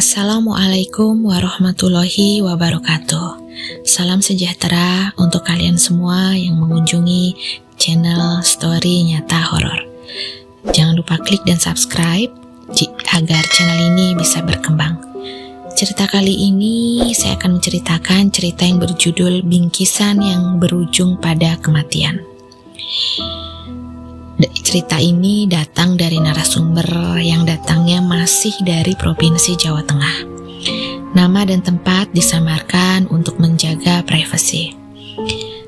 Assalamualaikum warahmatullahi wabarakatuh. Salam sejahtera untuk kalian semua yang mengunjungi channel Story Nyata Horor. Jangan lupa klik dan subscribe agar channel ini bisa berkembang. Cerita kali ini saya akan menceritakan cerita yang berjudul Bingkisan yang Berujung pada Kematian. Cerita ini datang dari narasumber yang datangnya masih dari Provinsi Jawa Tengah. Nama dan tempat disamarkan untuk menjaga privasi.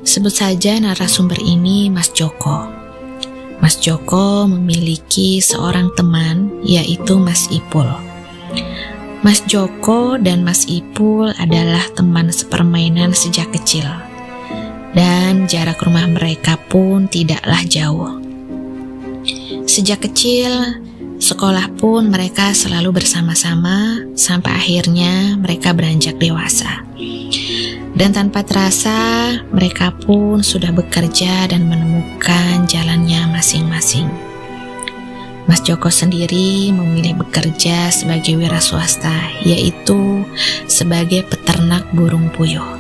Sebut saja narasumber ini Mas Joko. Mas Joko memiliki seorang teman, yaitu Mas Ipul. Mas Joko dan Mas Ipul adalah teman sepermainan sejak kecil. Dan jarak rumah mereka pun tidaklah jauh. Sejak kecil, sekolah pun mereka selalu bersama-sama sampai akhirnya mereka beranjak dewasa. Dan tanpa terasa, mereka pun sudah bekerja dan menemukan jalannya masing-masing. Mas Joko sendiri memilih bekerja sebagai wira swasta, yaitu sebagai peternak burung puyuh.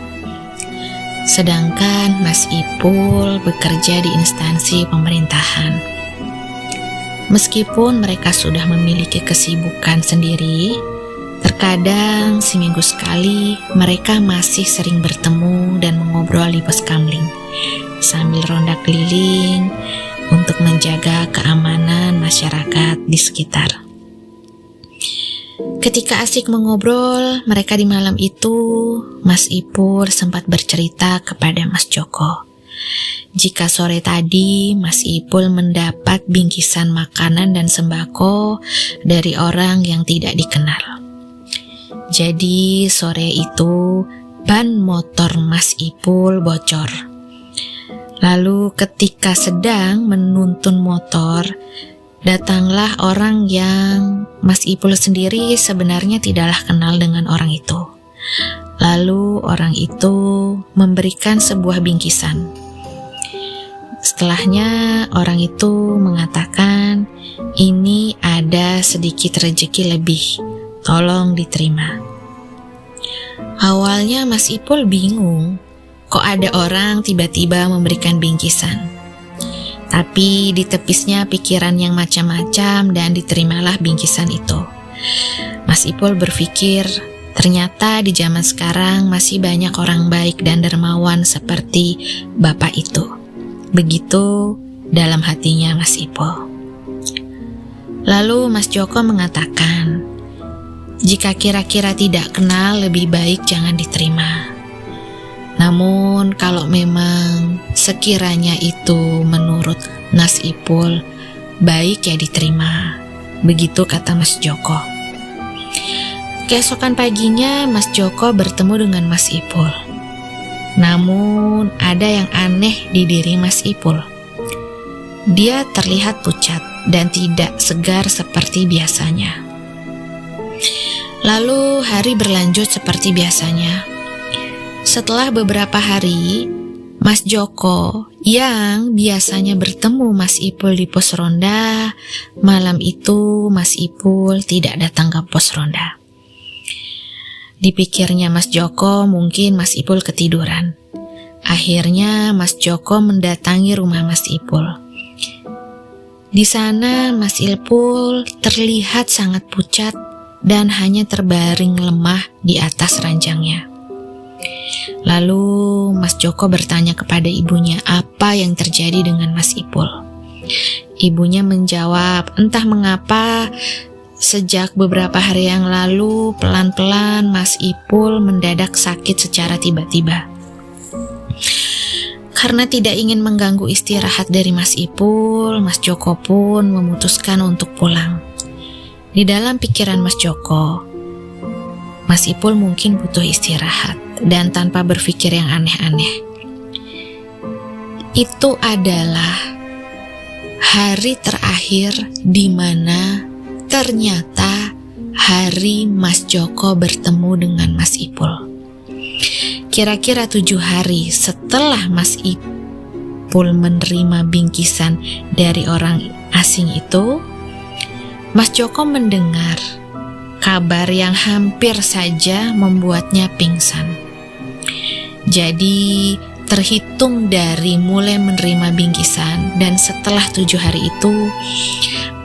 Sedangkan Mas Ipul bekerja di instansi pemerintahan. Meskipun mereka sudah memiliki kesibukan sendiri, terkadang seminggu sekali mereka masih sering bertemu dan mengobrol di pos kamling sambil ronda keliling untuk menjaga keamanan masyarakat di sekitar. Ketika asik mengobrol mereka di malam itu, Mas Ipul sempat bercerita kepada Mas Joko. Jika sore tadi Mas Ipul mendapat bingkisan makanan dan sembako dari orang yang tidak dikenal. Jadi sore itu ban motor Mas Ipul bocor. Lalu ketika sedang menuntun motor, datanglah orang yang Mas Ipul sendiri sebenarnya tidaklah kenal dengan orang itu. Lalu orang itu memberikan sebuah bingkisan. Setelahnya orang itu mengatakan, ini ada sedikit rezeki lebih, tolong diterima. Awalnya Mas Ipul bingung, kok ada orang tiba-tiba memberikan bingkisan. Tapi ditepisnya pikiran yang macam-macam dan diterimalah bingkisan itu. Mas Ipul berpikir, ternyata di zaman sekarang masih banyak orang baik dan dermawan seperti bapak itu. Begitu dalam hatinya Mas Ipul. Lalu Mas Joko mengatakan, jika kira-kira tidak kenal lebih baik jangan diterima. Namun kalau memang sekiranya itu menurut Mas Ipul baik ya diterima. Begitu kata Mas Joko. Keesokan paginya Mas Joko bertemu dengan Mas Ipul. Namun ada yang aneh di diri Mas Ipul. Dia terlihat pucat dan tidak segar seperti biasanya. Lalu hari berlanjut seperti biasanya. Setelah beberapa hari, Mas Joko yang biasanya bertemu Mas Ipul di pos ronda, malam itu Mas Ipul tidak datang ke pos ronda. Dipikirnya Mas Joko mungkin Mas Ipul ketiduran. Akhirnya Mas Joko mendatangi rumah Mas Ipul. Di sana Mas Ipul terlihat sangat pucat dan hanya terbaring lemah di atas ranjangnya. Lalu Mas Joko bertanya kepada ibunya apa yang terjadi dengan Mas Ipul. Ibunya menjawab, entah mengapa sejak beberapa hari yang lalu, pelan-pelan Mas Ipul mendadak sakit secara tiba-tiba. Karena tidak ingin mengganggu istirahat dari Mas Ipul, Mas Joko pun memutuskan untuk pulang. Di dalam pikiran Mas Joko, Mas Ipul mungkin butuh istirahat dan tanpa berpikir yang aneh-aneh. Itu adalah hari terakhir di mana ternyata hari Mas Joko bertemu dengan Mas Ipul. Kira-kira 7 hari setelah Mas Ipul menerima bingkisan dari orang asing itu, Mas Joko mendengar kabar yang hampir saja membuatnya pingsan. Jadi terhitung dari mulai menerima bingkisan dan setelah 7 hari itu,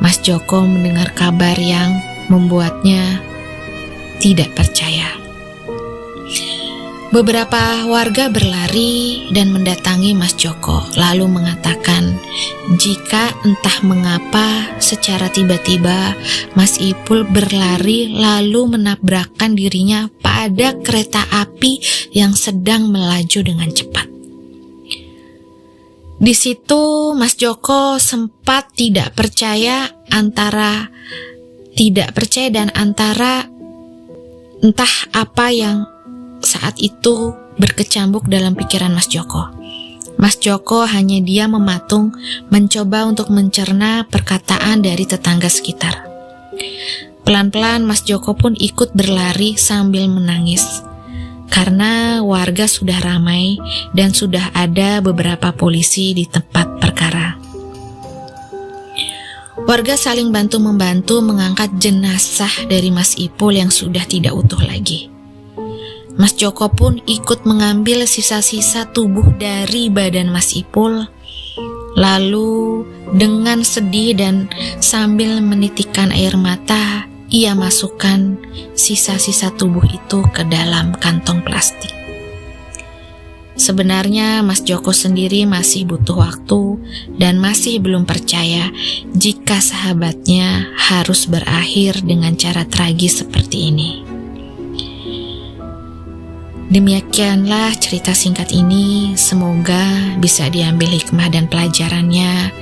Mas Joko mendengar kabar yang membuatnya tidak percaya. Beberapa warga berlari dan mendatangi Mas Joko, lalu mengatakan jika entah mengapa secara tiba-tiba Mas Ipul berlari lalu menabrakkan dirinya pada kereta api yang sedang melaju dengan cepat. Di situ Mas Joko sempat tidak percaya dan antara entah apa yang saat itu berkecambuk dalam pikiran Mas Joko. Mas Joko hanya diam mematung, mencoba untuk mencerna perkataan dari tetangga sekitar. Pelan-pelan Mas Joko pun ikut berlari sambil menangis, karena warga sudah ramai dan sudah ada beberapa polisi di tempat perkara. Warga saling bantu-membantu mengangkat jenazah dari Mas Ipul yang sudah tidak utuh lagi. Mas Joko pun ikut mengambil sisa-sisa tubuh dari badan Mas Ipul. Lalu dengan sedih dan sambil menitikkan air mata, ia masukkan sisa-sisa tubuh itu ke dalam kantong plastik. Sebenarnya Mas Joko sendiri masih butuh waktu dan masih belum percaya jika sahabatnya harus berakhir dengan cara tragis seperti ini. Demikianlah cerita singkat ini, semoga bisa diambil hikmah dan pelajarannya,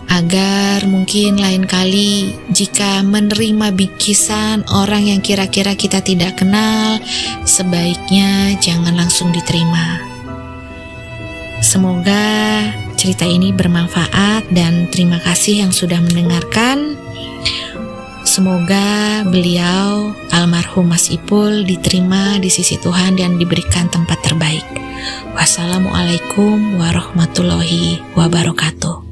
agar mungkin lain kali jika menerima bingkisan orang yang kira-kira kita tidak kenal, sebaiknya jangan langsung diterima. Semoga cerita ini bermanfaat dan terima kasih yang sudah mendengarkan. Semoga beliau, almarhum Mas Ipul, diterima di sisi Tuhan dan diberikan tempat terbaik. Wassalamualaikum warahmatullahi wabarakatuh.